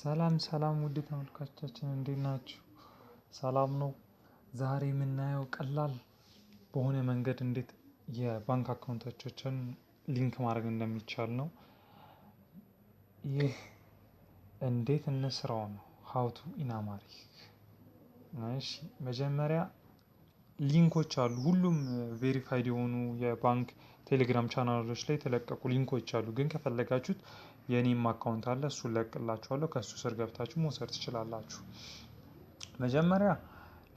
ሰላም ውድ ተመልካቾቻችን እንዴት ናችሁ? ሰላም ነው። ዛሬ የምናየው ቀላል በሆነ መንገድ እንዴት የባንክ አካውንቶቻችን ሊንክ ማድረግ እንደሚቻል ነው። ይህ እንዴት እንስራው ነው how to in Amharic። እሺ መጀመሪያ ሊንኮች አሉ። ሁሉም ቬሪፋይድ የሆኑ የባንክ ቴሌግራም ቻናሎች ላይ የተለቀቁ ሊንኮች አሉ። ግን ከፈለጋችሁት የኔም አካውንት አለ፣ እሱን ለቅላችኋለሁ። ከሱ ስር ገብታችሁ መውሰድ ትችላላችሁ። መጀመሪያ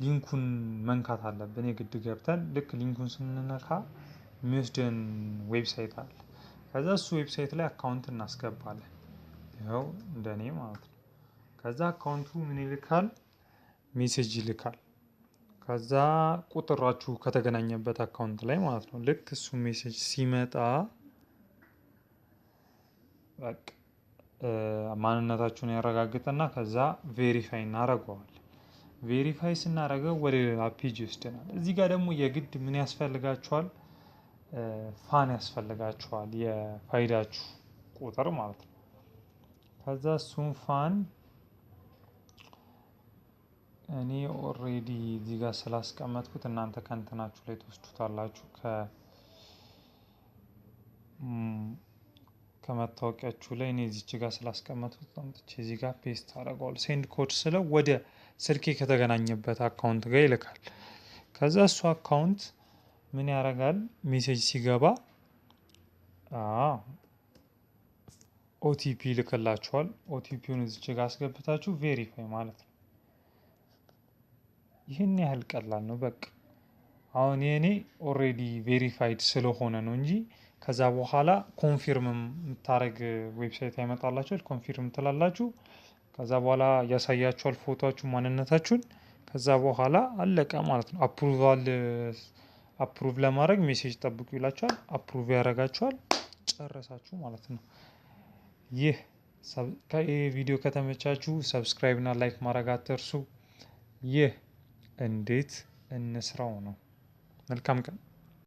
ሊንኩን መንካት አለብን። የግድ ገብተን ልክ ሊንኩን ስንነካ የሚወስደን ዌብሳይት አለ። ከዛ እሱ ዌብሳይት ላይ አካውንት እናስገባለን። ይኸው እንደኔ ማለት ነው። ከዛ አካውንቱ ምን ይልካል? ሜሴጅ ይልካል። ከዛ ቁጥራችሁ ከተገናኘበት አካውንት ላይ ማለት ነው። ልክ እሱ ሜሴጅ ሲመጣ በቃ ማንነታችሁን ያረጋግጥና ከዛ ቬሪፋይ እናደርገዋለን። ቬሪፋይ ስናደርገው ወደ ሌላ ፔጅ ይወስደናል። እዚህ ጋር ደግሞ የግድ ምን ያስፈልጋችኋል? ፋን ያስፈልጋችኋል፣ የፋይዳችሁ ቁጥር ማለት ነው። ከዛ እሱን ፋን እኔ ኦሬዲ እዚህ ጋር ስላስቀመጥኩት እናንተ ከእንትናችሁ ላይ ትወስዱታላችሁ። ከመታወቂያችሁ ላይ እኔ እዚች ጋር ስላስቀመጥኩት አምጥቼ እዚህ ጋር ፔስት አደርገዋለሁ። ሴንድ ኮድ ስለው ወደ ስልኬ ከተገናኘበት አካውንት ጋር ይልካል። ከዛ እሱ አካውንት ምን ያደርጋል? ሜሴጅ ሲገባ ኦቲፒ ይልክላችኋል። ኦቲፒውን እዚች ጋር አስገብታችሁ ቬሪፋይ ማለት ነው። ይህን ያህል ቀላል ነው። በቃ አሁን የኔ ኦሬዲ ቬሪፋይድ ስለሆነ ነው እንጂ ከዛ በኋላ ኮንፊርም የምታደርግ ዌብሳይት ያመጣላችኋል። ኮንፊርም ትላላችሁ። ከዛ በኋላ ያሳያችኋል ፎቶአችሁ፣ ማንነታችሁን። ከዛ በኋላ አለቀ ማለት ነው። አፕሩቭ ለማድረግ ሜሴጅ ጠብቁ ይላችኋል። አፕሩቭ ያደርጋችኋል። ጨረሳችሁ ማለት ነው። ይህ ቪዲዮ ከተመቻችሁ ሰብስክራይብ እና ላይክ ማድረግ አትርሱ። ይህ እንዴት እንስራው ነው። መልካም ቀን።